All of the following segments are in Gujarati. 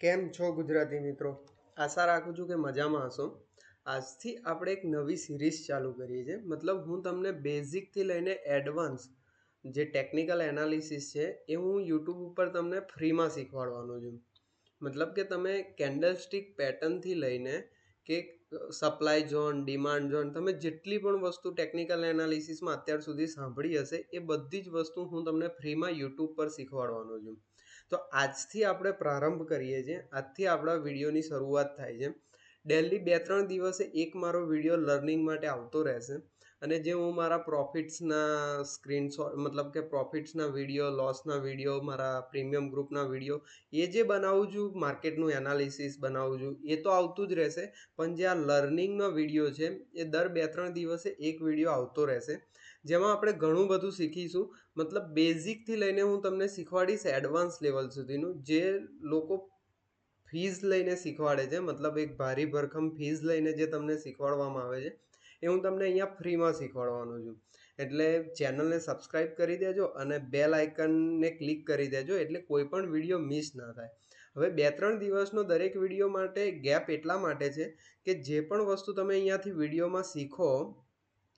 કેમ છો ગુજરાતી મિત્રો? આશા રાખું છું કે મજામાં હશો. આજથી આપણે એક નવી સિરીઝ ચાલુ કરીએ છીએ. મતલબ હું તમને બેઝિકથી લઈને એડવાન્સ જે ટેકનિકલ એનાલિસિસ છે એ હું યુટ્યુબ ઉપર તમને ફ્રીમાં શીખવાડવાનો છું. મતલબ કે તમે કેન્ડલસ્ટિક પેટર્નથી લઈને કે સપ્લાય ઝોન, ડિમાન્ડ ઝોન, તમે જેટલી પણ વસ્તુ ટેકનિકલ એનાલિસિસમાં અત્યાર સુધી સાંભળી હશે એ બધી જ વસ્તુ હું તમને ફ્રીમાં યુટ્યુબ પર શીખવાડવાનો છું. તો આજથી આપણે પ્રારંભ કરીએ છીએ. આજથી આપણા વિડીયોની શરૂઆત થાય છે. ડેલી 2-3 દિવસે એક મારો વિડીયો લર્નિંગ માટે આવતો રહેશે અને જે હું મારા પ્રોફિટ્સના સ્ક્રીનશોટ મતલબ કે પ્રોફિટ્સના વિડીયો, લોસના વિડીયો, મારા પ્રીમિયમ ગ્રુપના વિડીયો એ જે બનાવું છું, માર્કેટનું એનાલિસિસ બનાવું છું એ તો આવતું જ રહેશે. પણ જે આ લર્નિંગનો વિડીયો છે એ દર 2-3 દિવસે એક વિડીયો આવતો રહેશે, જેમાં આપણે ઘણું બધું શીખીશું. મતલબ બેઝિકથી લઈને હું તમને શીખવાડીશ એડવાન્સ લેવલ સુધીનું. જે લોકો ફીઝ લઈને શીખવાડે છે, મતલબ એક ભારી ભરખમ ફીઝ લઈને જે તમને શીખવાડવામાં આવે છે એ હું તમને અહીંયા ફ્રીમાં શીખવાડવાનો છું. એટલે ચેનલને સબસ્ક્રાઈબ કરી દેજો અને બેલ આઇકનને ક્લિક કરી દેજો એટલે કોઈ પણ વિડીયો મિસ ના થાય. હવે 2-3 દિવસનો દરેક વિડીયો માટે ગેપ એટલા માટે છે કે જે પણ વસ્તુ તમે અહીંયાથી વિડીયોમાં શીખો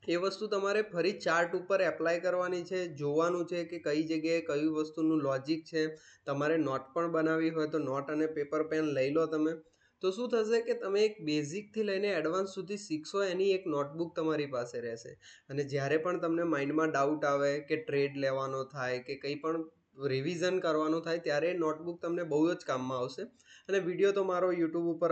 એ વસ્તુ તમારે ફરી ચાર્ટ ઉપર એપ્લાય કરવાની છે, જોવાનું છે કે કઈ જગ્યાએ કઈ વસ્તુનું લોજિક છે. તમારે નોટ પણ બનાવવી હોય તો નોટ અને પેપર પેન લઈ લો તમે. તો શું થશે કે તમે એક બેઝિકથી લઈને એડવાન્સ સુધી શીખશો, એની એક નોટબુક તમારી પાસે રહેશે. અને જ્યારે પણ તમને માઇન્ડમાં ડાઉટ આવે કે ટ્રેડ લેવાનો થાય કે કંઈ પણ રિવિઝન કરવાનું થાય ત્યારે નોટબુક તમને બહુ જ કામમાં આવશે. અને વિડીયો તો મારો યુટ્યુબ ઉપર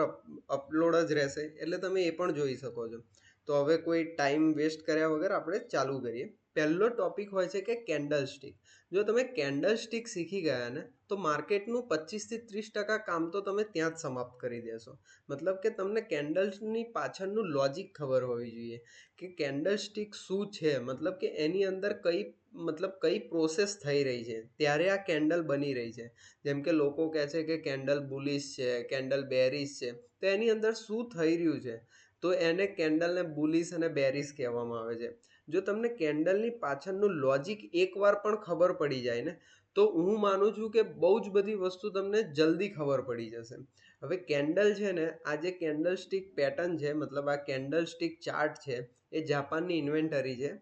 અપલોડ જ રહેશે એટલે તમે એ પણ જોઈ શકો છો. તો હવે કોઈ ટાઈમ વેસ્ટ કર્યા વગર આપણે ચાલુ કરીએ. પહેલો ટોપિક હોય છે કે કેન્ડલ સ્ટિક. જો તમે કેન્ડલ સ્ટિક શીખી ગયા ને તો માર્કેટનું 25-30% કામ તો તમે ત્યાં જ સમાપ્ત કરી દેશો. મતલબ કે તમને કેન્ડલ્સની પાછળનું લોજિક ખબર હોવી જોઈએ કે કેન્ડલ સ્ટિક શું છે, મતલબ કે એની અંદર કઈ પ્રોસેસ થઈ રહી છે ત્યારે આ કેન્ડલ બની રહી છે. જેમ કે લોકો કહે છે કે કેન્ડલ બુલિશ છે, કેન્ડલ બેરિશ છે, તો એની અંદર શું થઈ રહ્યું છે? તો એને કેન્ડલને બુલિશ અને બેરિશ કહેવામાં આવે છે. જો તમને કેન્ડલની પાછળનું લોજિક એકવાર પણ ખબર પડી જાય ને તો હું માનું છું કે બહુ જ બધી વસ્તુ તમને જલ્દી ખબર પડી જશે. હવે કેન્ડલ છે ને, આ જે કેન્ડલ સ્ટિક પેટર્ન છે, મતલબ આ કેન્ડલ સ્ટિક ચાર્ટ છે એ જાપાનની ઇન્વેન્ટરી છે.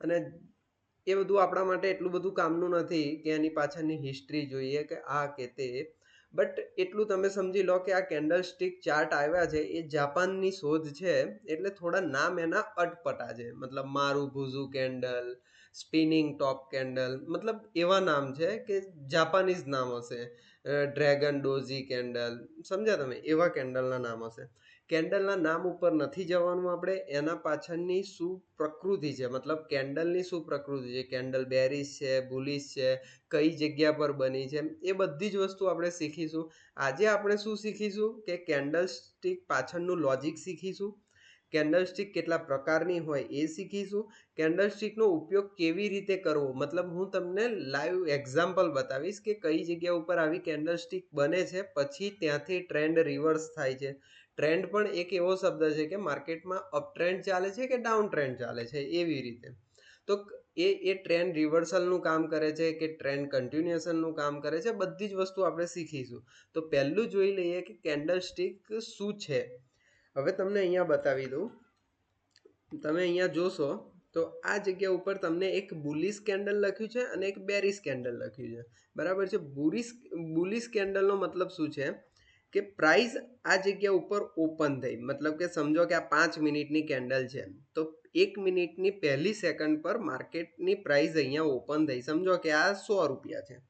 અને એ બધું આપણા માટે એટલું બધું કામનું નથી કે એની પાછળની હિસ્ટ્રી જોઈએ કે આ કે તે. બટ એટલું તમે સમજી લો કે આ કેન્ડલ સ્ટિક ચાર્ટ આવ્યા છે એ જાપાનની શોધ છે. એટલે થોડા નામ એના અટપટા છે. મતલબ મારુભુઝુ કેન્ડલ, સ્પિનિંગ ટોપ કેન્ડલ, મતલબ એવા નામ છે કે જાપાનીઝ નામ હશે. ડ્રેગન ડોઝી કેન્ડલ, સમજ્યા તમે? એવા કેન્ડલના નામ હશે. કેન્ડલના નામ ઉપર નથી જવાનું આપણે, એના પાછળની શું પ્રકૃતિ છે, મતલબ કેન્ડલની શું પ્રકૃતિ છે, કેન્ડલ બેરિશ છે, બુલિશ છે, કઈ જગ્યા પર બની છે, એ બધી જ વસ્તુ આપણે શીખીશું. આજે આપણે શું શીખીશું કે કેન્ડલ સ્ટિક પાછળનું લોજિક શીખીશું, કેન્ડલ સ્ટિક કેટલા પ્રકારની હોય એ શીખીશું, કેન્ડલ સ્ટિકનો ઉપયોગ કેવી રીતે કરવો, મતલબ હું તમને લાઈવ એક્ઝામ્પલ બતાવીશ કે કઈ જગ્યા ઉપર આવી કેન્ડલ સ્ટિક બને છે, પછી ત્યાંથી ટ્રેન્ડ રિવર્સ થાય છે. ટ્રેન્ડ પણ એક એવો શબ્દ છે કે માર્કેટમાં અપ ટ્રેન્ડ ચાલે છે કે ડાઉન ટ્રેન્ડ ચાલે છે એવી રીતે. તો એ ટ્રેન્ડ રિવર્સલનું કામ કરે છે કે ટ્રેન્ડ કન્ટિન્યુએશનનું કામ કરે છે, બધી જ વસ્તુ આપણે શીખીશું. તો પહેલું જોઈ લઈએ કે કેન્ડલ સ્ટિક શું છે. હવે તમને અહીંયા બતાવી દઉં. તમે અહીંયા જોશો તો આ જગ્યા ઉપર તમને એક બુલિશ કેન્ડલ લખ્યું છે અને એક બેરિશ કેન્ડલ લખ્યું છે. બરાબર છે? બુલિશ કેન્ડલનો મતલબ શું છે કે પ્રાઇસ આ જગ્યા ઉપર ઓપન થઈ, મતલબ કે સમજો કે આ 5 મિનિટની કેન્ડલ છે તો 1 મિનિટની પહેલી સેકન્ડ પર માર્કેટની પ્રાઇસ અહીંયા ઓપન થઈ. સમજો કે આ 100 રૂપિયા છે,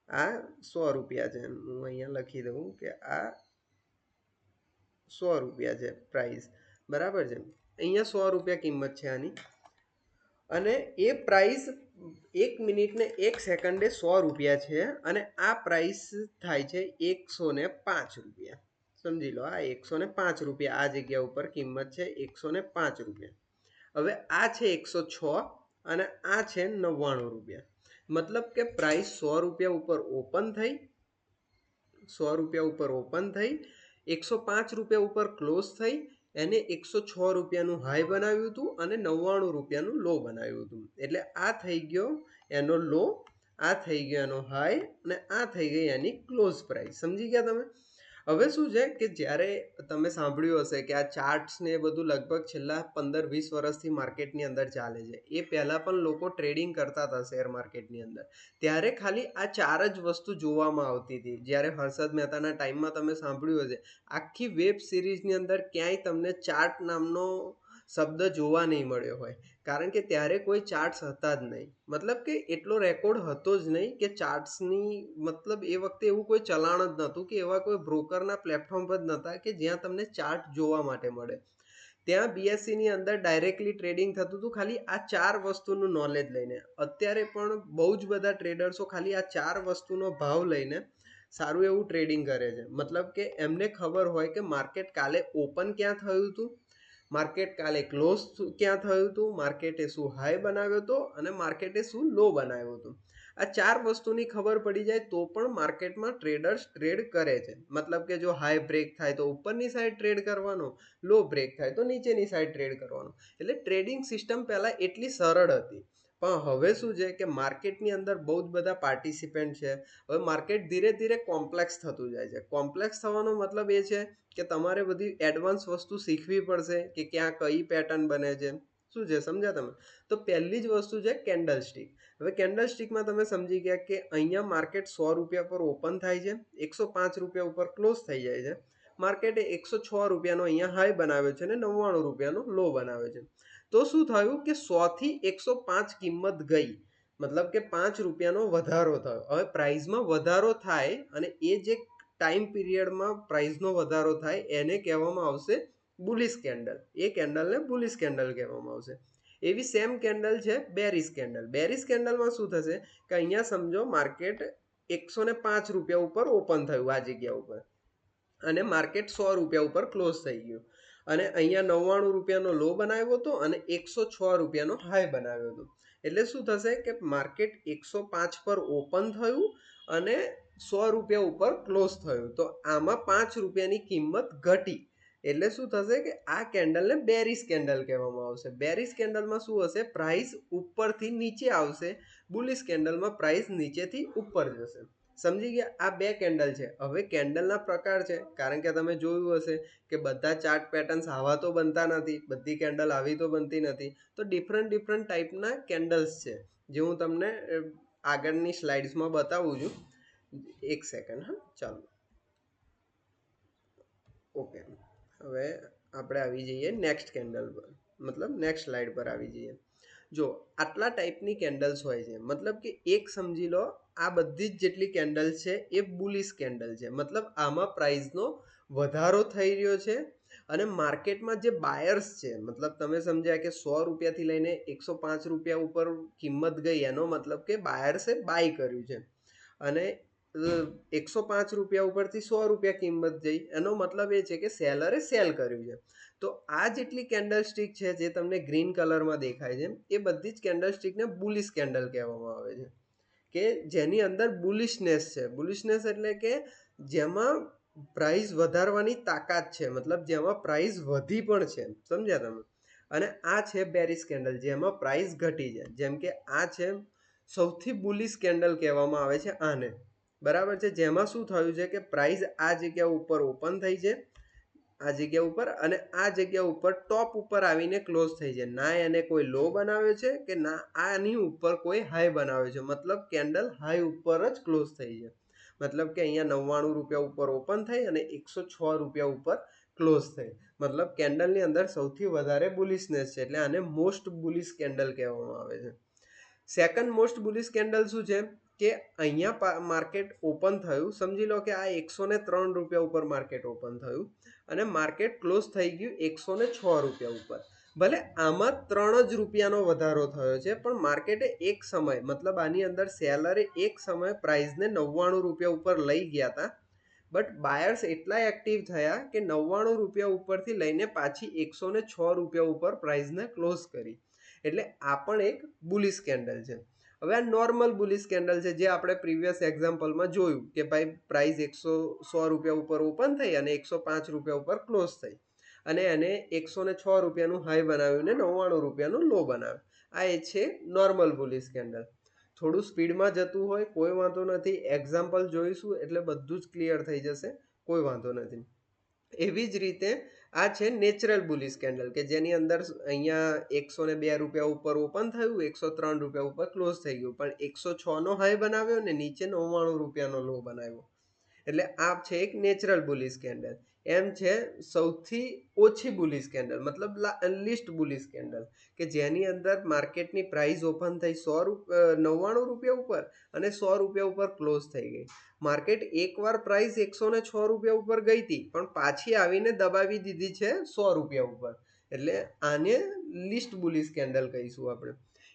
આ 100 રૂપિયા છે. હું અહીંયા લખી દઉં કે આ 100 રૂપિયા છે પ્રાઇસ. બરાબર છે? અહીંયા 100 રૂપિયા કિંમત છે આની. અને એ પ્રાઇસ 1 મિનિટને 1 સેકન્ડે 100 રૂપિયા છે અને આ પ્રાઇસ થાય છે 105 રૂપિયા. સમજી લો, આ 105 રૂપિયા આ જગ્યા ઉપર કિંમત છે, 105 રૂપિયા. હવે આ છે 106 અને આ છે 99 રૂપિયા. મતલબ કે પ્રાઇસ 100 રૂપિયા ઉપર ઓપન થઈ, 100 રૂપિયા ઉપર ઓપન થઈ, 105 રૂપિયા ઉપર ક્લોઝ થઈ, એને 106 રૂપિયાનું હાઈ બનાવ્યું હતું અને 99 રૂપિયાનું લો બનાવ્યું હતું. એટલે આ થઈ ગયો એનો લો, આ થઈ ગયો એનો હાઈ અને આ થઈ ગઈ એની ક્લોઝ પ્રાઇસ. સમજી ગયા તમે? હવે શું છે કે જ્યારે તમે સાંભળ્યું હશે કે આ ચાર્ટ્સ ને એ બધું લગભગ છેલ્લા 15-20 વર્ષથી માર્કેટની અંદર ચાલે છે. એ પહેલાં પણ લોકો ટ્રેડિંગ કરતા હતા શેર માર્કેટની અંદર. ત્યારે ખાલી આ 4 જ વસ્તુ જોવામાં આવતી હતી. જ્યારે હર્ષદ મહેતાના ટાઈમમાં તમે સાંભળ્યું હશે, આખી વેબ સિરીઝની અંદર ક્યાંય તમને ચાર્ટ નામનો શબ્દ જોવા નહીં મળ્યો હોય. કારણ કે ત્યારે કોઈ ચાર્ટ્સ હતા જ નહીં. મતલબ કે એટલો રેકોર્ડ હતો જ નહીં કે ચાર્ટ્સની મતલબ એ વખતે એવું કોઈ ચલાણ જ નહોતું કે એવા કોઈ બ્રોકરના પ્લેટફોર્મ જ નહોતા કે જ્યાં તમને ચાર્ટ જોવા માટે મળે. ત્યાં બીએસસીની અંદર ડાયરેક્ટલી ટ્રેડિંગ થતું હતું ખાલી આ 4 વસ્તુનું નોલેજ લઈને. અત્યારે પણ બહુ જ બધા ટ્રેડર્સો ખાલી આ 4 વસ્તુનો ભાવ લઈને સારું એવું ટ્રેડિંગ કરે છે. મતલબ કે એમને ખબર હોય કે માર્કેટ કાલે ઓપન ક્યાં થયું હતું, માર્કેટ કાલે ક્લોઝ ક્યાં થયું હતું, માર્કેટે શું હાઈ બનાવ્યો હતો અને માર્કેટે શું લો બનાવ્યો હતો. આ 4 વસ્તુની ખબર પડી જાય તો પણ માર્કેટમાં ટ્રેડર્સ ટ્રેડ કરે છે. મતલબ કે જો હાઈ બ્રેક થાય તો ઉપરની સાઈડ ટ્રેડ કરવાનો, લો બ્રેક થાય તો નીચેની સાઈડ ટ્રેડ કરવાનો. એટલે ટ્રેડિંગ સિસ્ટમ પહેલાં એટલી સરળ હતી. પણ હવે શું છે કે માર્કેટની અંદર બહુ જ બધા પાર્ટિસિપન્ટ છે. હવે માર્કેટ ધીરે ધીરે કોમ્પ્લેક્સ થતું જાય છે. કોમ્પ્લેક્સ થવાનો મતલબ એ છે કે તમારે બધી એડવાન્સ વસ્તુ શીખવી પડશે કે ક્યાં કઈ પેટર્ન બને છે. શું છે સમજ્યા તમે? તો પહેલી જ વસ્તુ છે કેન્ડલ સ્ટિક. હવે કેન્ડલ સ્ટિકમાં તમે સમજી ગયા કે અહીંયા માર્કેટ 100 રૂપિયા પર ઓપન થાય છે, 105 રૂપિયા ઉપર ક્લોઝ થઈ જાય છે. માર્કેટે 106 રૂપિયાનો અહીંયા હાઈ બનાવ્યો છે અને 99 રૂપિયાનો લો બનાવ્યો છે. તો શું થયું કે 100 થી 105 કિંમત ગઈ, મતલબ કે 5 રૂપિયાનો વધારો થયો. હવે પ્રાઇસમાં વધારો થાય અને એ જે ટાઈમ પીરિયડમાં પ્રાઇસનો વધારો થાય એને કહેવામાં આવશે બુલિશ કેન્ડલ. એ કેન્ડલને બુલિશ કેન્ડલ કહેવામાં આવશે. એવી સેમ કેન્ડલ છે બેરિશ કેન્ડલ. બેરિશ કેન્ડલમાં શું થશે કે અહીંયા સમજો માર્કેટ 105 રૂપિયા ઉપર ઓપન થયું આ જગ્યા ઉપર અને માર્કેટ 100 રૂપિયા ઉપર ક્લોઝ થઈ ગયું અને અહીંયા 99 રૂપિયાનો લો બનાવ્યો હતો અને 106 રૂપિયાનો હાઈ બનાવ્યો હતો. એટલે શું થશે કે માર્કેટ 105 પર ઓપન થયું અને 100 રૂપિયા ઉપર ક્લોઝ થયું. તો આમાં 5 રૂપિયાની કિંમત ઘટી. એટલે શું થશે કે આ કેન્ડલને બેરિશ કેન્ડલ કહેવામાં આવશે. બેરિશ કેન્ડલમાં શું હશે, પ્રાઇસ ઉપરથી નીચે આવશે. બુલિશ કેન્ડલમાં પ્રાઇસ નીચેથી ઉપર જશે. સમજી ગયા? આ બે કેન્ડલ છે. હવે કેન્ડલના પ્રકાર છે, કારણ કે તમે જોયું હશે કે બધા ચાર્ટ પેટર્ન્સ આવા તો બનતા નથી, બધી કેન્ડલ આવી તો બનતી નથી. તો ડિફરન્ટ ટાઈપના કેન્ડલ્સ છે જે હું તમને આગળની સ્લાઇડ્સમાં બતાવું છું. એક સેકન્ડ, હા ચાલો. ઓકે, હવે આપણે આવી જઈએ નેક્સ્ટ કેન્ડલ પર, મતલબ નેક્સ્ટ સ્લાઇડ પર આવી જઈએ. જો આટલા ટાઈપની કેન્ડલ્સ હોય છે. મતલબ કે એક સમજી લો આ બધી જ જેટલી કેન્ડલ છે એ બુલિશ કેન્ડલ છે. મતલબ આમાં પ્રાઇસનો વધારો થઈ રહ્યો છે અને માર્કેટમાં જે બાયર્સ છે, મતલબ તમે સમજ્યા કે 100 રૂપિયાથી લઈને 105 રૂપિયા ઉપર કિંમત ગઈ, એનો મતલબ કે બાયર્સે બાય કર્યું છે. અને 105 રૂપિયા ઉપરથી 100 રૂપિયા કિંમત જઈ, એનો મતલબ એ છે કે સેલરે સેલ કર્યું છે. તો આ જેટલી કેન્ડલ સ્ટિક છે જે તમને ગ્રીન કલરમાં દેખાય છે, એ બધી જ કેન્ડલ સ્ટિકને બુલિશ કેન્ડલ કહેવામાં આવે છે. કે જેની અંદર બુલિશનેસ છે. બુલિશનેસ એટલે કે જેમાં પ્રાઇસ વધારવાની તાકાત છે, મતલબ જેમાં પ્રાઇસ વધી પણ છે. સમજ્યા તમે? અને આ છે બેરિશ કેન્ડલ, જેમાં પ્રાઇસ ઘટી છે. જેમ કે આ છે સૌથી બુલિશ કેન્ડલ કહેવામાં આવે છે આને, બરાબર છે. જેમાં શું થયું છે કે પ્રાઇસ આ જગ્યા ઉપર ઓપન થઈ છે, આ જગ્યા ઉપર, અને આ જગ્યા ઉપર ટોપ ઉપર આવીને ક્લોઝ થઈ છે. ના એને કોઈ લો બનાવ્યો છે કે ના આની ઉપર કોઈ હાઈ બનાવ્યો છે. મતલબ કેન્ડલ હાઈ ઉપર જ ક્લોઝ થઈ છે. મતલબ કે અહીંયા 99 રૂપિયા ઉપર ઓપન થઈ અને 106 રૂપિયા ઉપર ક્લોઝ થઈ. મતલબ કેન્ડલની અંદર સૌથી વધારે બુલિશનેસ છે, એટલે આને મોસ્ટ બુલિશ કેન્ડલ કહેવામાં આવે છે. સેકન્ડ મોસ્ટ બુલિશ કેન્ડલ શું છે કે અહીંયા માર્કેટ ઓપન થયું, સમજી લો કે આ 103 રૂપિયા ઉપર માર્કેટ ઓપન થયું અને માર્કેટ ક્લોઝ થઈ ગયું 106 રૂપિયા ઉપર. ભલે આમાં 3 જ રૂપિયાનો વધારો થયો છે, પણ માર્કેટે એક સમય, મતલબ આની અંદર સેલરે એક સમય પ્રાઇસને 99 રૂપિયા ઉપર લઈ ગયા હતા. બટ બાયર્સ એટલા એક્ટિવ થયા કે 99 રૂપિયા ઉપરથી લઈને પાછી 106 રૂપિયા ઉપર પ્રાઇસને ક્લોઝ કરી. એટલે આ પણ એક બુલિશ કેન્ડલ છે. હવે આ નોર્મલ બુલિશ કેન્ડલ છે, જે આપણે પ્રીવિયસ એક્ઝામ્પલમાં જોયું કે ભાઈ પ્રાઇસ 100 રૂપિયા ઉપર ઓપન થઈ અને 105 રૂપિયા ઉપર ક્લોઝ થઈ અને એને 106 રૂપિયાનું હાઈ બનાવ્યું ને 99 રૂપિયાનું લો બનાવ્યું. આ એ છે નોર્મલ બુલિશ કેન્ડલ. થોડું સ્પીડમાં જતું હોય કોઈ વાંધો નથી, એક્ઝામ્પલ જોઈશું એટલે બધું જ ક્લિયર થઈ જશે, કોઈ વાંધો નથી. એવી જ રીતે આ છે નેચરલ બુલિશ કેન્ડલ કે જેની અંદર અહીંયા 102 રૂપિયા ઉપર ઓપન થયું, 103 રૂપિયા ઉપર ક્લોઝ થઈ ગયું, પણ 106 નો હાઈ બનાવ્યો ને નીચે 99 રૂપિયાનો લો બનાવ્યો. એટલે આ છે એક નેચરલ બુલિશ કેન્ડલ. એમ છે સૌથી ઓછી બુલિશ કેન્ડલ મતલબ લીસ્ટ બુલિશ કેન્ડલ કે જેની અંદર માર્કેટની પ્રાઇસ ઓપન થઈ 99 રૂપિયા ઉપર અને 100 રૂપિયા ઉપર ક્લોઝ થઈ ગઈ. માર્કેટ એકવાર પ્રાઇસ 106 રૂપિયા ઉપર ગઈ હતી પણ પાછી આવીને દબાવી દીધી છે 100 રૂપિયા ઉપર. એટલે આને લીસ્ટ બુલિશ કેન્ડલ કહીશું આપણે.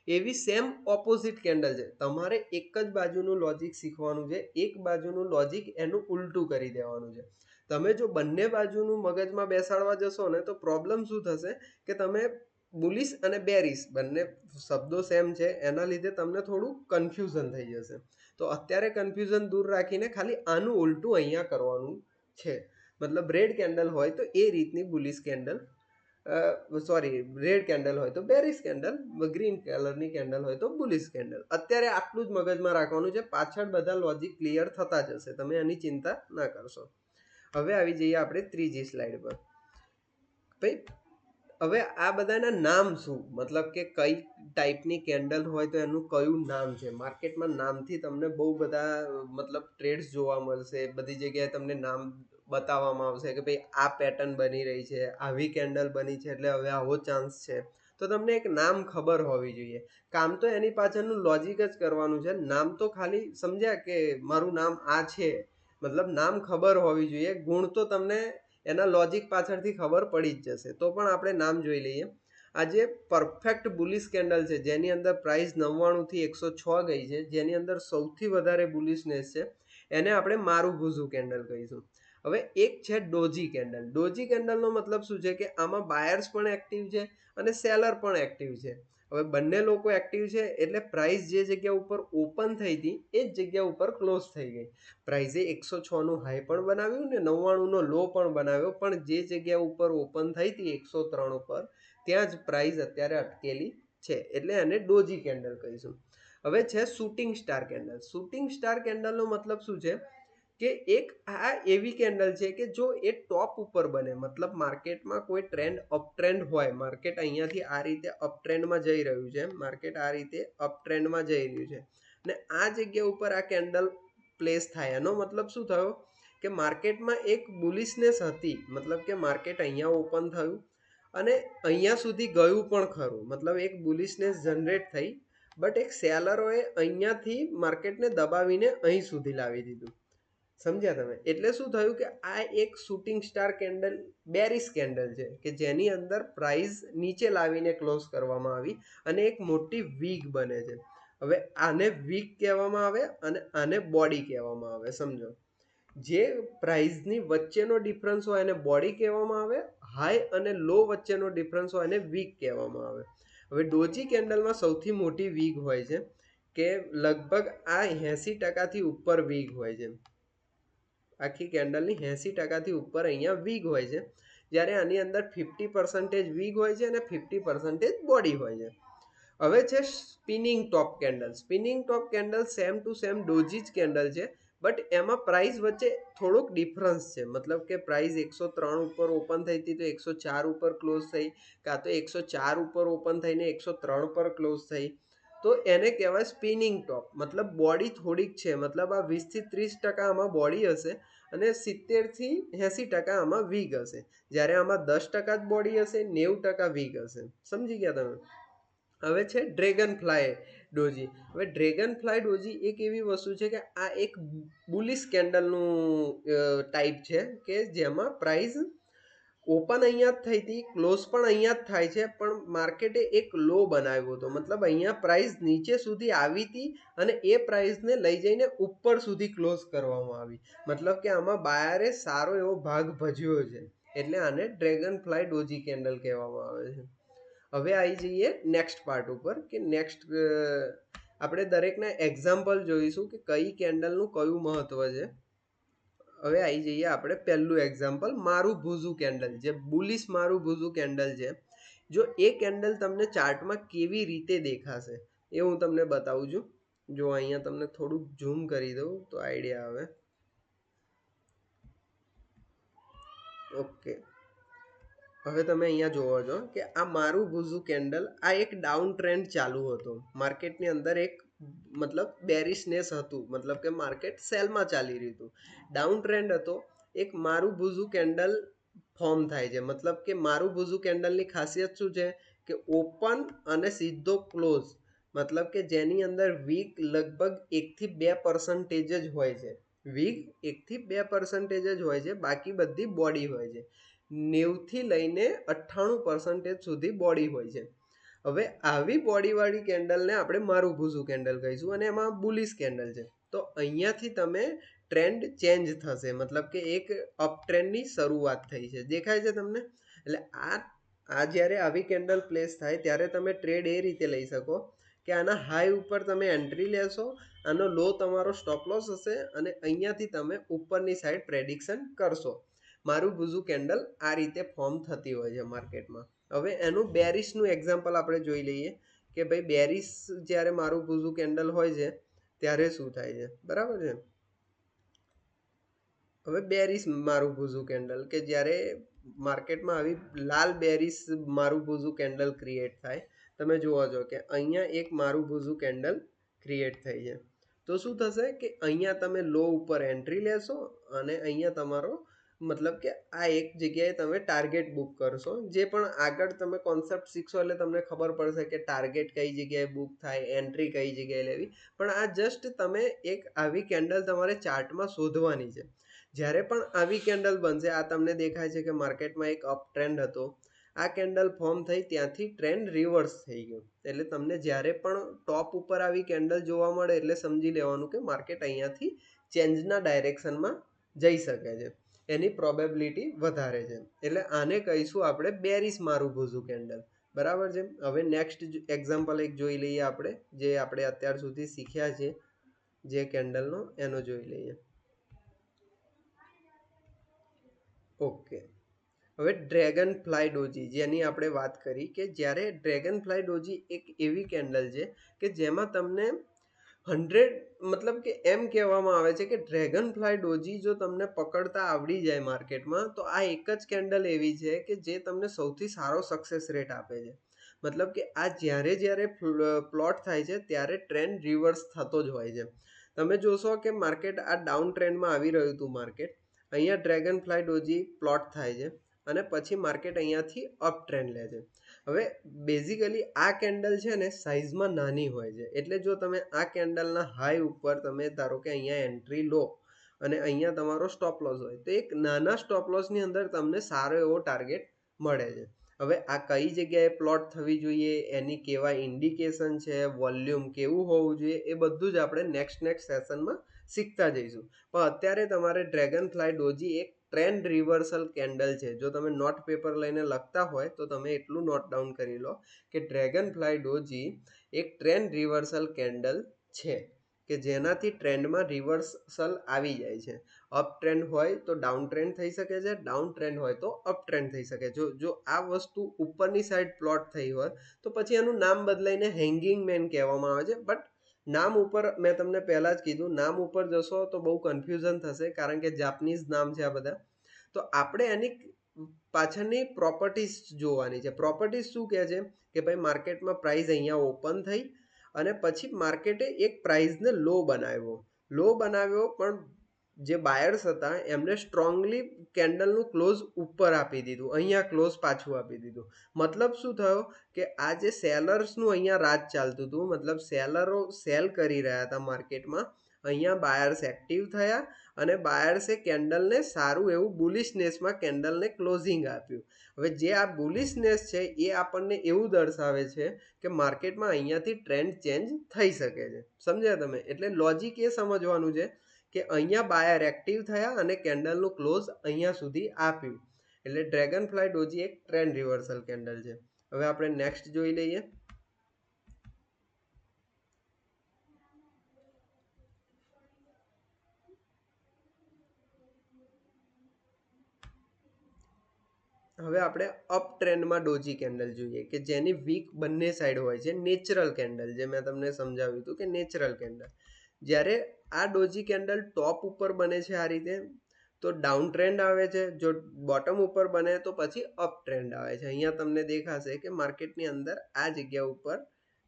એવી સેમ ઓપોઝિટ કેન્ડલ છે. તમારે એક જ બાજુનું લોજિક શીખવાનું છે, એક બાજુનું લોજિક એનું ઉલટું કરી દેવાનું છે. તમે જો બંને બાજુનું મગજમાં બેસાડવા જશો ને તો પ્રોબ્લેમ શું થશે કે તમે બુલિશ અને બેરિશ બંને શબ્દો સેમ છે એના લીધે તમને થોડું કન્ફ્યુઝન થઈ જશે. તો અત્યારે કન્ફ્યુઝન દૂર રાખીને ખાલી આનું ઉલટું અહીંયા કરવાનું છે. મતલબ રેડ કેન્ડલ હોય તો એ રીતની બુલિશ કેન્ડલ, રેડ કેન્ડલ હોય તો બેરિશ કેન્ડલ, ગ્રીન કલરની કેન્ડલ હોય તો બુલિશ કેન્ડલ. અત્યારે આટલું જ મગજમાં રાખવાનું છે, પાછળ બધા લોજિક ક્લિયર થતા જશે, તમે એની ચિંતા ના કરશો. હવે આવી જઈએ આપણે ત્રીજી સ્લાઇડ પર. ભાઈ હવે આ બધાના નામ શું, મતલબ કે કઈ ટાઈપની કેન્ડલ હોય તો એનું કયું નામ છે. માર્કેટમાં નામથી તમને બહુ બધા મતલબ ટ્રેડ્સ જોવા મળશે, બધી જગ્યાએ તમને નામ બતાવવામાં આવશે કે ભાઈ આ પેટર્ન બની રહી છે, આવી કેન્ડલ બની છે એટલે હવે આવો ચાન્સ છે. તો તમને એક નામ ખબર હોવી જોઈએ. કામ તો એની પાછળનું લોજિક જ કરવાનું છે. નામ તો ખાલી સમજ્યા કે મારું નામ આ છે, મતલબ નામ ખબર હોવી જોઈએ. ગુણ તો તમને એના લોજિક પાછળથી ખબર પડી જ જશે. તો પણ આપણે નામ જોઈ લઈએ. આ જે પરફેક્ટ બુલિશ કેન્ડલ છે જેની અંદર પ્રાઇસ 99 થી 106 ગઈ છે, જેની અંદર સૌથી વધારે બુલિશનેસ છે, એને આપણે મારુબુઝુ કેન્ડલ કહીશું. હવે એક છે ડોજી કેન્ડલ. ડોજી કેન્ડલનો મતલબ શું છે કે આમાં બાયર્સ પણ એક્ટિવ છે અને સેલર પણ એક્ટિવ છે. હવે બંને લોકો એક્ટિવ છે એટલે પ્રાઇસ જે જગ્યા ઉપર ઓપન થઈ હતી એ જ જગ્યા ઉપર ક્લોઝ થઈ ગઈ. પ્રાઇઝે 106 નું હાઈ પણ બનાવ્યું ને 99 નો લો પણ બનાવ્યો, પણ જે જગ્યા ઉપર ઓપન થઈ હતી 103 ઉપર ત્યાં જ પ્રાઇસ અત્યારે અટકેલી છે, એટલે એને ડોજી કેન્ડલ કહીશું. હવે છે shooting star candle. Shooting star કેન્ડલનો મતલબ શું છે કે એક આ એવી કેન્ડલ છે કે જો એ ટોપ ઉપર બને, મતલબ માર્કેટમાં કોઈ ટ્રેન્ડ અપ ટ્રેન્ડ હોય, માર્કેટ અહીંયાથી આ રીતે અપ ટ્રેન્ડમાં જઈ રહ્યું છે, માર્કેટ આ રીતે અપ ટ્રેન્ડમાં જઈ રહ્યું છે અને આ જગ્યા ઉપર આ કેન્ડલ પ્લેસ થાય. એનો મતલબ શું થયો કે માર્કેટમાં એક બુલિશનેસ હતી, મતલબ કે માર્કેટ અહીંયા ઓપન થયું અને અહીંયા સુધી ગયું પણ ખરું, મતલબ એક બુલિશનેસ જનરેટ થઈ, બટ એક સેલરોએ અહીંયાથી માર્કેટને દબાવીને અહીં સુધી લાવી દીધું. સમજ્યા તમે? એટલે શું થયું કે આ એક shooting star candle bearish candle છે કે જેની અંદર પ્રાઇસ નીચે લાવીને ક્લોઝ કરવામાં આવી અને એક મોટી વીક બને છે. હવે આને વીક કહેવામાં આવે અને આને બોડી કહેવામાં આવે. સમજો, જે પ્રાઇસની વચ્ચેનો ડિફરન્સ હોય એને બોડી કહેવામાં આવે, હાઈ અને લો વચ્ચેનો ડિફરન્સ હોય એને વીક કહેવામાં આવે. હવે ડોજી કેન્ડલમાં સૌથી મોટી વીક હોય છે કે લગભગ આ 80% ઉપર વીક હોય છે. આખી કેન્ડલની 80% ઉપર અહીંયા વીક હોય છે, જ્યારે આની અંદર 50% વીક હોય છે અને 50% બોડી હોય છે. હવે છે spinning top candle. Spinning top candle same to same doji જ કેન્ડલ છે, બટ એમાં પ્રાઇસ વચ્ચે થોડોક ડિફરન્સ છે. મતલબ કે પ્રાઇસ 103 ઉપર ઓપન થઈ હતી તો 104 ઉપર ક્લોઝ થઈ, કાં તો 104 ઉપર ઓપન થઈને 103 પર ક્લોઝ થઈ, તો એને કહેવાય સ્પિનિંગ ટોપ. મતલબ બોડી થોડીક છે, મતલબ આ 20 થી 30% આમાં બોડી હશે અને 70 થી 80% આમાં વીક હશે, જ્યારે આમાં 10% જ બોડી હશે, 90% વીક હશે. સમજી ગયા તમે? હવે છે ડ્રેગન ફ્લાય ડોજી. હવે ડ્રેગન ફ્લાય ડોજી એક એવી વસ્તુ છે કે આ એક બુલિશ કેન્ડલનું ટાઈપ છે કે જેમાં પ્રાઇસ ઓપન અહીંયા જ થઈ હતી, ક્લોઝ પણ અહીંયા જ થાય છે, પણ માર્કેટે એક લો બનાવ્યો હતો, મતલબ અહીંયા પ્રાઇસ નીચે સુધી આવી હતી અને એ પ્રાઇસને લઈ જઈને ઉપર સુધી ક્લોઝ કરવામાં આવી. મતલબ કે આમાં બાયરે સારો એવો ભાગ ભજવ્યો છે, એટલે આને ડ્રેગન ફ્લાય ડોજી કેન્ડલ કહેવામાં આવે છે. હવે આવી જઈએ નેક્સ્ટ પાર્ટ ઉપર કે નેક્સ્ટ આપણે દરેકના એક્ઝામ્પલ જોઈશું કે કઈ કેન્ડલનું કયું મહત્વ છે. હવે આવી જઈએ આપણે પહેલું એક્ઝામ્પલ મારુબુઝુ કેન્ડલ, જે બુલિશ મારુબુઝુ કેન્ડલ છે. જો એ કેન્ડલ તમને ચાર્ટમાં કેવી રીતે દેખાશે એ હું તમને બતાવું છું. જો અહીંયા તમને થોડુંક ઝૂમ કરી દઉં તો આઈડિયા આવે. ઓકે, હવે તમે અહીંયા જોવો છો કે આ મારું ભૂઝું કેન્ડલ, આ એક ડાઉન ટ્રેન્ડ ચાલુ હતો માર્કેટની અંદર, એક મતલબ બેરિશનેસ હતું, મતલબ કે માર્કેટ સેલમાં ચાલી રહ્યું હતું, ડાઉન ટ્રેન્ડ હતો. એક મારું ભૂઝું કેન્ડલ ફોર્મ થાય છે, મતલબ કે મારું ભૂઝું કેન્ડલની ખાસિયત શું છે કે ઓપન અને સીધો ક્લોઝ, મતલબ કે જેની અંદર વીક લગભગ 1-2% જ હોય છે, વીક 1-2% જ હોય છે, બાકી બધી બોડી હોય છે. 90 થી લઈને 98% સુધી બોડી હોય છે. હવે આવી બોડીવાળી કેન્ડલને આપણે મારું ભૂઝું કેન્ડલ કહીશું અને એમાં બુલિશ કેન્ડલ છે. તો અહીંયાથી તમે ટ્રેન્ડ ચેન્જ થશે, મતલબ કે એક અપ ટ્રેન્ડની શરૂઆત થઈ છે, દેખાય છે તમને? એટલે આ જ્યારે આવી કેન્ડલ પ્લેસ થાય ત્યારે તમે ટ્રેડ એ રીતે લઈ શકો કે આના હાઈ ઉપર તમે એન્ટ્રી લેશો, આનો લો તમારો સ્ટોપ લોસ હશે અને અહીંયાથી તમે ઉપરની સાઈડ પ્રેડિક્શન કરશો. મારું ભૂઝું કેન્ડલ આ રીતે ફોર્મ થતી હોય છે માર્કેટમાં. હવે એનું બેરિશનું એક્ઝામ્પલ આપણે જોઈ લઈએ કે ભાઈ બેરિશ જ્યારે મારું ભૂઝું કેન્ડલ હોય છે ત્યારે શું થાય છે, બરાબર છે? હવે બેરિશ મારું ભૂઝું કેન્ડલ કે જ્યારે માર્કેટમાં આવી લાલ બેરિશ મારું ભૂઝું કેન્ડલ ક્રિએટ થાય, તમે જોવો છો કે અહીંયા એક મારું ભૂઝું કેન્ડલ ક્રિએટ થઈ છે. તો શું થશે કે અહીંયા તમે લો ઉપર એન્ટ્રી લેશો અને અહીંયા તમારો મતલબ કે આ એક જગ્યાએ તમે ટાર્ગેટ બુક કરશો. જે પણ આગળ તમે કોન્સેપ્ટ શીખશો એટલે તમને ખબર પડશે કે ટાર્ગેટ કઈ જગ્યાએ બુક થાય, એન્ટ્રી કઈ જગ્યાએ લેવી. પણ આ જસ્ટ તમે એક આવી કેન્ડલ તમારે ચાર્ટમાં શોધવાની છે. જ્યારે પણ આવી કેન્ડલ બનશે, આ તમને દેખાય છે કે માર્કેટમાં એક અપ ટ્રેન્ડ હતો, આ કેન્ડલ ફોર્મ થઈ ત્યાંથી ટ્રેન્ડ રિવર્સ થઈ ગયો, એટલે તમને જ્યારે પણ ટોપ ઉપર આવી કેન્ડલ જોવા મળે એટલે સમજી લેવાનું કે માર્કેટ અહીંયાથી ચેન્જના ડાયરેક્શનમાં જઈ શકે છે, એની પ્રોબેબિલિટી વધારે છે. એટલે આને કહીશું આપણે બેરિશ મારું ભૂઝું કેન્ડલ, બરાબર છે? હવે નેક્સ્ટ એક્ઝામ્પલ એક જોઈ લઈએ આપણે, જે આપણે અત્યાર સુધી શીખ્યા છે જે કેન્ડલનો, એનો જોઈ લઈએ. ઓકે, હવે ડ્રેગન ફ્લાય ડોજી જેની આપણે વાત કરી, કે જ્યારે ડ્રેગન ફ્લાય ડોજી એક એવી કેન્ડલ છે કે જેમાં તમને 100 મતલબ કે એમ કહેવામાં આવે છે કે ડ્રેગન ફ્લાય ડોજી જો તમને પકડતા આવડી જાય માર્કેટમાં, તો આ એક જ કેન્ડલ એવી છે કે જે તમને સૌથી સારો સક્સેસ રેટ આપે છે. મતલબ કે આ જ્યારે જ્યારે પ્લોટ થાય છે ત્યારે ટ્રેન્ડ રિવર્સ થતો જ હોય છે. તમે જોશો કે માર્કેટ આ ડાઉન ટ્રેન્ડમાં આવી રહ્યું હતું માર્કેટ, અહીંયા ડ્રેગન ફ્લાય ડોજી પ્લોટ થાય છે અને પછી માર્કેટ અહીંયાથી અપ ટ્રેન્ડ લે છે. હવે બેઝિકલી આ કેન્ડલ છે ને સાઇઝમાં નાની હોય છે, એટલે જો તમે આ કેન્ડલના હાઈ ઉપર તમે ધારો કે અહીંયા એન્ટ્રી લો અને અહીંયા તમારો સ્ટોપ લોસ હોય, તો એક નાના સ્ટોપ લોસની અંદર તમને સારો એવો ટાર્ગેટ મળે છે. હવે આ કઈ જગ્યાએ પ્લોટ થવી જોઈએ, એની કેવા ઇન્ડિકેશન છે, વોલ્યુમ કેવું હોવું જોઈએ, એ બધું જ આપણે નેક્સ્ટ સેશનમાં શીખતા જઈશું. પણ અત્યારે તમારે ડ્રેગન ફ્લાય ડોજી એક ટ્રેન્ડ રિવર્સલ કેન્ડલ છે. જો તમે નોટ પેપર લઈને લખતા હોય તો તમે એટલું નોટ ડાઉન કરી લો કે ડ્રેગન ફ્લાય ડોજી એક ટ્રેન્ડ રિવર્સલ કેન્ડલ છે કે જેનાથી ટ્રેન્ડમાં રિવર્સલ આવી જાય છે. અપ ટ્રેન્ડ હોય તો ડાઉન ટ્રેન્ડ થઈ શકે છે, ડાઉન ટ્રેન્ડ હોય તો અપ ટ્રેન્ડ થઈ શકે. જો આ વસ્તુ ઉપરની સાઈડ પ્લોટ થઈ હોય તો પછી એનું નામ બદલાઈને હેંગિંગ મેન કહેવામાં આવે છે. બટ નામ ઉપર મેં તમને પહેલાં જ કીધું, નામ ઉપર જશો તો બહુ કન્ફ્યુઝન થશે, કારણ કે જાપનીઝ નામ છે આ બધા. તો આપણે એની પાછળની પ્રોપર્ટીઝ જોવાની છે. પ્રોપર્ટીઝ શું કહે છે કે ભાઈ માર્કેટમાં પ્રાઇસ અહીંયા ઓપન થઈ અને પછી માર્કેટે એક પ્રાઇસને લો બનાવ્યો પણ જે બાયર્સ હતા એમને સ્ટ્રોંગલી કેન્ડલનું ક્લોઝ ઉપર આપી દીધું, અહીંયા ક્લોઝ પાછું આપી દીધું. મતલબ શું થયો કે આ જે સેલર્સનું અહીંયા રાજ ચાલતું હતું, મતલબ સેલરો સેલ કરી રહ્યા હતા માર્કેટમાં, અહીંયા બાયર્સ એક્ટિવ થયા અને બાયર્સે કેન્ડલને સારું એવું બુલિશનેસમાં કેન્ડલને ક્લોઝિંગ આપ્યું. હવે જે આ બુલિશનેસ છે એ આપણને એવું દર્શાવે છે કે માર્કેટમાં અહીંયાથી ટ્રેન્ડ ચેન્જ થઈ શકે છે. સમજ્યા તમે? એટલે લોજિક એ સમજવાનું છે કે અહીંયા બાયર એક્ટિવ થયા અને કેન્ડલનું ક્લોઝ અહીંયા સુધી આપ્યું. એટલે ડ્રેગન ફ્લાય ડોજી એક ટ્રેન્ડ રિવર્સલ કેન્ડલ છે. હવે આપણે નેક્સ્ટ જોઈ લઈએ. હવે આપણે અપ ટ્રેન્ડમાં ડોજી કેન્ડલ જોઈએ કે જેની વીક બંને સાઈડ હોય છે, નેચરલ કેન્ડલ, જે મેં તમને સમજાવ્યું હતું કે નેચરલ કેન્ડલ. જ્યારે આ ડોજી કેન્ડલ ટોપ ઉપર બને છે આ રીતે, તો ડાઉન ટ્રેન્ડ આવે છે, જો બોટમ ઉપર બને તો પછી અપ ટ્રેન્ડ આવે છે. અહીંયા તમને દેખાશે કે માર્કેટની અંદર આ જગ્યા ઉપર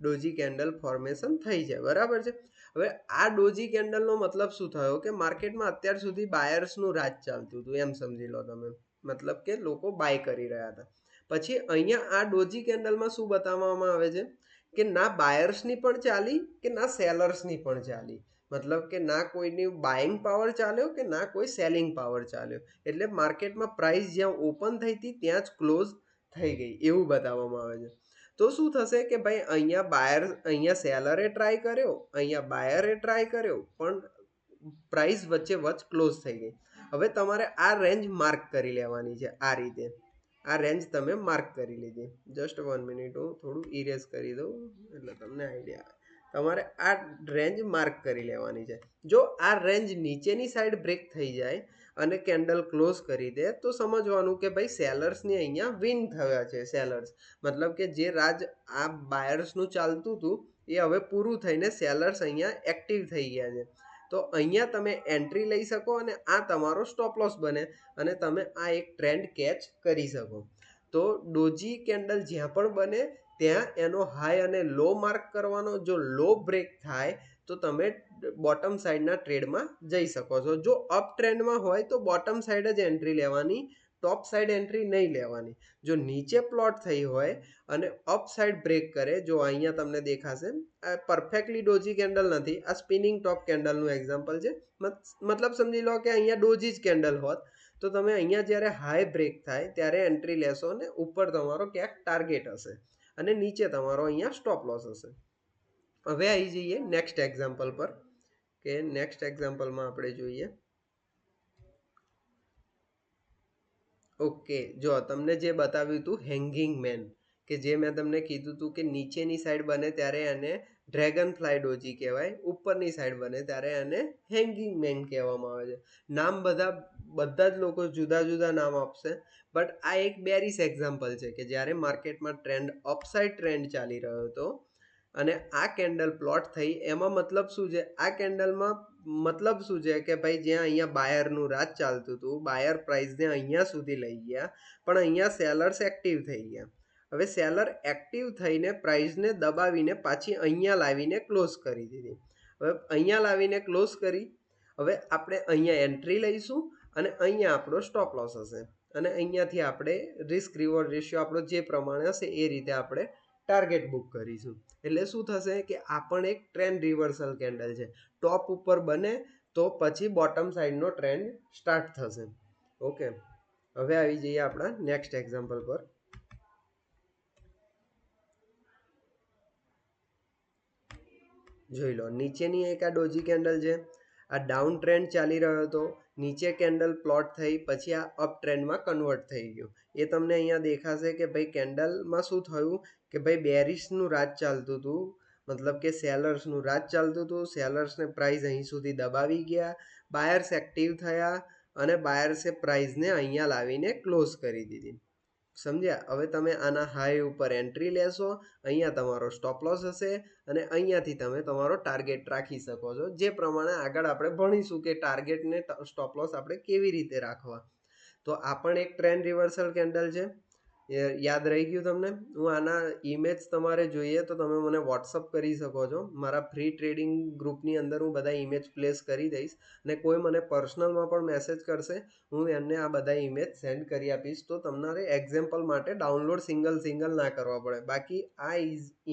ડોજી કેન્ડલ ફોર્મેશન થઈ છે, બરાબર છે. હવે આ ડોજી કેન્ડલનો મતલબ શું થયો કે માર્કેટમાં અત્યાર સુધી બાયર્સનું રાજ ચાલતું હતું એમ સમજી લો તમે, મતલબ કે લોકો બાય કરી રહ્યા હતા. પછી અહીંયા આ ડોજી કેન્ડલમાં શું બતાવવામાં આવે છે કે ના બાયર્સની પણ ચાલી કે ના સેલર્સની પણ ચાલી, મતલબ કે ના કોઈની બાઇંગ પાવર ચાલ્યો કે ના કોઈ સેલિંગ પાવર ચાલ્યો. એટલે માર્કેટમાં પ્રાઇસ જ્યાં ઓપન થઈ હતી ત્યાં જ ક્લોઝ થઈ ગઈ એવું બતાવવામાં આવે છે. તો શું થશે કે ભાઈ અહીંયા સેલરે ટ્રાય કર્યો, અહીંયા બાયરે ટ્રાય કર્યો, પણ પ્રાઇસ વચ્ચે વચ્ચ ક્લોઝ થઈ ગઈ. હવે તમારે આ રેન્જ માર્ક કરી લેવાની છે. આ રીતે આ રેન્જ તમે માર્ક કરી લીધી. જસ્ટ 1 મિનિટ, હું થોડું ઇરેઝ કરી દઉં એટલે તમને આઈડિયા આવે. તમારે આ રેન્જ માર્ક કરી લેવાની છે. જો આ રેન્જ નીચેની સાઈડ બ્રેક થઈ જાય અને કેન્ડલ ક્લોઝ કરી દે તો સમજવાનું કે ભાઈ સેલર્સની અહીંયા વિન થયા છે. સેલર્સ મતલબ કે જે રાજ આ બાયર્સનું ચાલતું હતું એ હવે પૂરું થઈને સેલર્સ અહીંયા એક્ટિવ થઈ ગયા છે. તો અહીંયા તમે એન્ટ્રી લઈ શકો અને આ તમારો સ્ટોપ લોસ બને અને તમે આ એક ટ્રેન્ડ કેચ કરી શકો. તો ડોજી કેન્ડલ જ્યાં પણ બને ત્યાં એનો હાઈ અને લો માર્ક કરવાનો. જો લો બ્રેક થાય તો તમે બોટમ સાઈડના ટ્રેડમાં જઈ શકો છો. જો અપ ટ્રેન્ડમાં હોય તો બોટમ સાઈડ જ એન્ટ્રી લેવાની, ટોપ સાઈડ એન્ટ્રી નહીં લેવાની. જો નીચે પ્લોટ થઈ હોય અને અપ સાઈડ બ્રેક કરે, જો અહીંયા તમને દેખાશે આ પરફેક્ટલી ડોજી કેન્ડલ નથી, આ સ્પિનિંગ ટોપ કેન્ડલનું એક્ઝામ્પલ છે. મતલબ સમજી લો કે અહીંયા ડોજી જ કેન્ડલ હોત તો તમે અહીંયા જ્યારે હાઈ બ્રેક થાય ત્યારે એન્ટ્રી લેશો અને ઉપર તમારો ક્યાંક ટાર્ગેટ હશે અને નીચે તમારો અહીંયા સ્ટોપ લોસ હશે. હવે આવી જઈએ નેક્સ્ટ એક્ઝામ્પલ પર, કે નેક્સ્ટ એક્ઝામ્પલમાં આપણે જોઈએ. ઓકે, જો તમને જે બતાવ્યું હતું હેંગિંગ મેન, કે જે મેં તમને કીધું હતું કે નીચેની સાઈડ બને ત્યારે એને ડ્રેગન ફ્લાય ડોજી કહેવાય, ઉપરની સાઈડ બને ત્યારે એને હેંગિંગ મેન કહેવામાં આવે છે. નામ બધા જ લોકો જુદા જુદા નામ આપશે, બટ આ એક બેરીસ એક્ઝામ્પલ છે કે જ્યારે માર્કેટમાં ટ્રેન્ડ અપસાઇડ ટ્રેન્ડ ચાલી રહ્યો હતો અને આ કેન્ડલ પ્લોટ થઈ. એમાં મતલબ શું છે, આ કેન્ડલમાં મતલબ શું છે કે ભાઈ જ્યાં અહીંયા બાયરનું રાજ ચાલતું હતું, બાયર પ્રાઇસને અહીંયા સુધી લઈ ગયા પણ અહીંયા સેલર્સ એક્ટિવ થઈ ગયા. હવે સેલર એક્ટિવ થઈને પ્રાઇસને દબાવીને પાછી અહીંયા લાવીને ક્લોઝ કરી દીધી. હવે અહીંયા લાવીને ક્લોઝ કરી, હવે આપણે અહીંયા એન્ટ્રી લઈશું અને અહીંયા આપણો સ્ટોપ લોસ હશે અને અહીંયાથી આપણે રિસ્ક રિવોર્ડ રેશિયો આપણો જે પ્રમાણે હશે એ રીતે આપણે ટાર્ગેટ બુક કરીશું. એટલે શું થશે કે આ પણ એક ટ્રેન્ડ રિવર્સલ કેન્ડલ છે. ટોપ ઉપર બને તો પછી બોટમ સાઈડનો ટ્રેન્ડ સ્ટાર્ટ થશે. ઓકે, હવે આવી જઈએ આપણા નેક્સ્ટ એક્ઝામ્પલ પર. જોઈ લો, નીચેની એક આ ડોજી કેન્ડલ છે. આ ડાઉન ટ્રેન્ડ ચાલી રહ્યો હતો, નીચે કેન્ડલ પ્લોટ થઈ, પછી આ અપ ટ્રેન્ડમાં કન્વર્ટ થઈ ગયું. એ તમને અહીંયા દેખાશે કે ભાઈ કેન્ડલમાં શું થયું કે ભાઈ બેરિશનું રાજ ચાલતું હતું, મતલબ કે સેલર્સનું રાજ ચાલતું હતું. સેલર્સને પ્રાઇસ અહીં સુધી દબાવી ગયા, બાયર્સ એક્ટિવ થયા અને બાયર્સે પ્રાઇસને અહીંયા લાવીને ક્લોઝ કરી દીધી. સમજ્યા? હવે તમે આના હાઈ ઉપર એન્ટ્રી લેશો, અહીંયા તમારો સ્ટોપ લોસ હશે અને અહીંયાથી તમે તમારો ટાર્ગેટ રાખી શકો છો. જે પ્રમાણે આગળ આપણે ભણીશું કે ટાર્ગેટને સ્ટોપ લોસ આપણે કેવી રીતે રાખવા. તો આ પણ એક ટ્રેન્ડ રિવર્સલ કેન્ડલ છે. યાદ રહી ગયું તમને? હું આના ઇમેજ તમારે જોઈએ તો તમે મને વોટ્સઅપ કરી શકો છો. મારા ફ્રી ટ્રેડિંગ ગ્રુપની અંદર હું બધા ઇમેજ પ્લેસ કરી દઈશ અને કોઈ મને પર્સનલમાં પણ મેસેજ કરશે, હું એમને આ બધા ઇમેજ સેન્ડ કરી આપીશ. તો તમારે એક્ઝામ્પલ માટે ડાઉનલોડ સિંગલ ના કરવા પડે. બાકી આ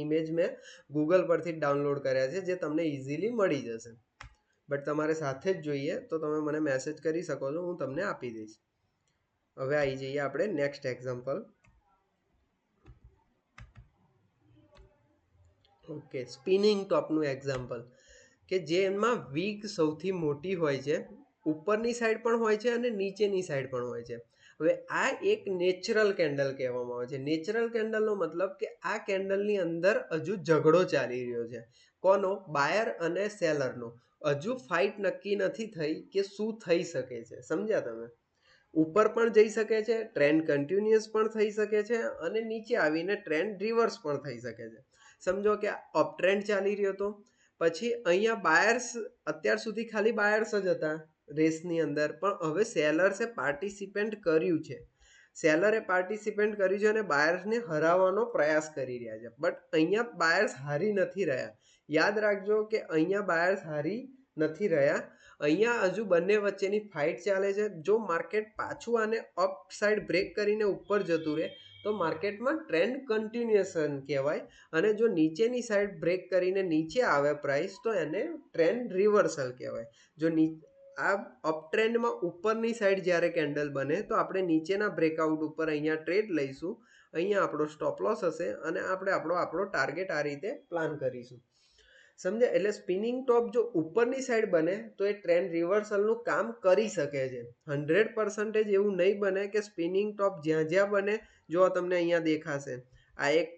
ઇમેજ મેં ગૂગલ પરથી ડાઉનલોડ કર્યા છે જે તમને ઇઝીલી મળી જશે. બટ તમારે સાથે જ જોઈએ તો તમે મને મેસેજ કરી શકો છો, હું તમને આપી દઈશ. હવે આવી જઈએ આપણે નેક્સ્ટ એક્ઝામ્પલ. ઓકે, સ્પિનિંગ ટોપનું એક્ઝામ્પલ, કે જેમાં વીક સૌથી મોટી હોય છે, ઉપરની સાઈડ પણ હોય છે અને નીચેની સાઈડ પણ હોય છે. હવે આ એક નેચરલ કેન્ડલ કહેવામાં આવે છે. નેચરલ કેન્ડલનો મતલબ કે આ કેન્ડલની અંદર હજુ ઝઘડો ચાલી રહ્યો છે. કોનો? બાયર અને સેલરનો. હજુ ફાઇટ નક્કી નથી થઈ કે શું થઈ શકે છે. સમજ્યા તમે? ઉપર પણ જઈ શકે છે, ટ્રેન્ડ કન્ટિન્યુઅસ પણ થઈ શકે છે અને નીચે આવીને ટ્રેન્ડ રિવર્સ પણ થઈ શકે છે. સમજો કે અપ ટ્રેન્ડ ચાલી રહ્યો હતો, પછી અહીંયા બાયર્સ, અત્યાર સુધી ખાલી બાયર્સ જ હતા, રેસની અંદર, પણ હવે સેલર્સે પાર્ટિસિપેન્ટ કર્યું છે. સેલરે પાર્ટિસિપેન્ટ કર્યું છે અને બાયર્સને હરાવવાનો પ્રયાસ કરી રહ્યા છે. બટ અહીંયા બાયર્સ હારી નથી રહ્યા. યાદ રાખજો કે અહીંયા બાયર્સ હારી નથી રહ્યા. અહીંયા હજુ બંને વચ્ચેની ફાઇટ ચાલે છે. જો માર્કેટ પાછું આને અપ સાઇડ બ્રેક કરીને ઉપર જતું રહે તો માર્કેટમાં ટ્રેન્ડ કન્ટિન્યુએશન કહેવાય, અને જો નીચેની સાઈડ બ્રેક કરીને નીચે આવે પ્રાઇસ તો એને ટ્રેન્ડ રિવર્સલ કહેવાય. જો આ અપ ટ્રેન્ડમાં ઉપરની સાઈડ જ્યારે કેન્ડલ બને તો આપણે નીચેના બ્રેકઆઉટ ઉપર અહીંયા ટ્રેડ લઈશું. અહીંયા આપણો સ્ટોપ લોસ હશે અને આપણે આપણો ટાર્ગેટ આ રીતે પ્લાન કરીશું. સમજ્યા? એટલે સ્પિનિંગ ટોપ જો ઉપરની સાઈડ બને તો એ ટ્રેન્ડ રિવર્સલનું કામ કરી શકે છે. 100% એવું નહીં બને કે સ્પિનિંગ ટોપ જ્યાં જ્યાં બને, જો તમને અહીંયા દેખાશે આ એક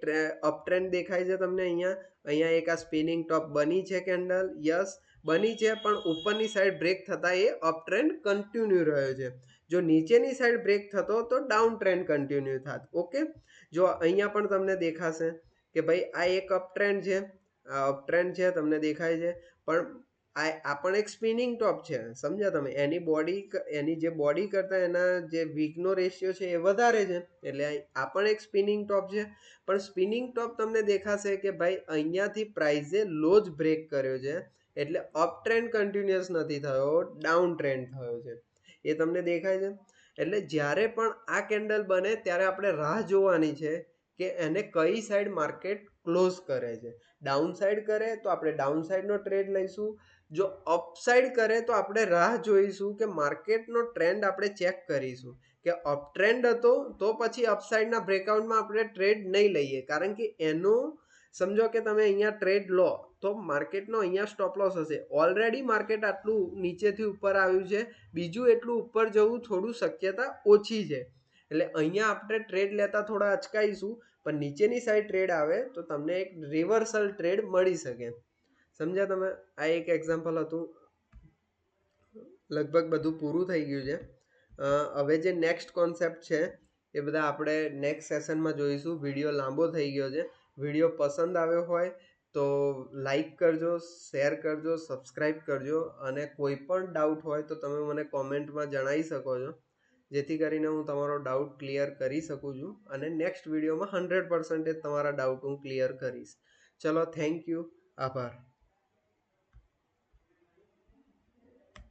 અપ ટ્રેન્ડ દેખાય છે તમને અહીંયા એક આ સ્પિનિંગ ટોપ બની છે કેન્ડલ, યસ બની છે, પણ ઉપરની સાઈડ બ્રેક થતાં એ અપ ટ્રેન્ડ કન્ટિન્યુ રહ્યો છે. જો નીચેની સાઈડ બ્રેક થતો તો ડાઉન ટ્રેન્ડ કન્ટિન્યુ થાત. ઓકે, જો અહીંયા પણ તમને દેખાશે કે ભાઈ આ એક અપ ટ્રેન્ડ છે, આ અપ ટ્રેન્ડ છે તમને દેખાય છે, પણ આ પણ એક સ્પિનિંગ ટોપ છે. સમજ્યા તમે? એની જે બોડી કરતાં એના જે વીકનો રેશિયો છે એ વધારે છે, એટલે આ પણ એક સ્પિનિંગ ટોપ છે. પણ સ્પિનિંગ ટોપ તમને દેખાશે કે ભાઈ અહીંયાથી પ્રાઇઝે લો જ બ્રેક કર્યો છે, એટલે અપ ટ્રેન્ડ કન્ટિન્યુઅસ નથી થયો, ડાઉન ટ્રેન્ડ થયો છે. એ તમને દેખાય છે? એટલે જ્યારે પણ આ કેન્ડલ બને ત્યારે આપણે રાહ જોવાની છે કે એને કઈ સાઈડ માર્કેટ ક્લોઝ કરે છે. ડાઉન સાઈડ કરે તો આપણે ડાઉન સાઈડનો ટ્રેડ લઈશું. જો અપ સાઈડ કરે તો આપણે રાહ જોઈશું કે માર્કેટનો ટ્રેન્ડ આપણે ચેક કરીશું કે અપ ટ્રેન્ડ હતો તો પછી અપસાઇડના બ્રેકઆઉટમાં આપણે ટ્રેડ નહીં લઈએ, કારણ કે એનું સમજો કે તમે અહીંયા ટ્રેડ લો તો માર્કેટનો અહીંયા સ્ટોપ લોસ હશે. ઓલરેડી માર્કેટ આટલું નીચેથી ઉપર આવ્યું છે, બીજું એટલું ઉપર જવું થોડું શક્યતા ઓછી છે. એટલે અહીંયા આપણે ટ્રેડ લેતા થોડા અચકાઈશું, પણ નીચેની સાઈડ ટ્રેડ આવે તો તમને એક રિવર્સલ ટ્રેડ મળી શકે. સમજ્યા તમે? આ એક એક્ઝામ્પલ હતું. લગભગ બધું પૂરું થઈ ગયું છે. હવે જે નેક્સ્ટ કોન્સેપ્ટ છે એ બધા આપણે નેક્સ્ટ સેશનમાં જોઈશું. વિડીયો લાંબો થઈ ગયો છે. વિડીયો પસંદ આવ્યો હોય તો લાઈક કરજો, શેર કરજો, સબસ્ક્રાઈબ કરજો, અને કોઈ પણ ડાઉટ હોય તો તમે મને કોમેન્ટમાં જણાવી શકો છો, જેથી કરીને હું તમારો ડાઉટ ક્લિયર કરી શકું છું, અને નેક્સ્ટ વિડીયોમાં 100% તમારા ડાઉટ હું ક્લિયર કરીશ. ચલો, થેન્ક યુ, આભાર.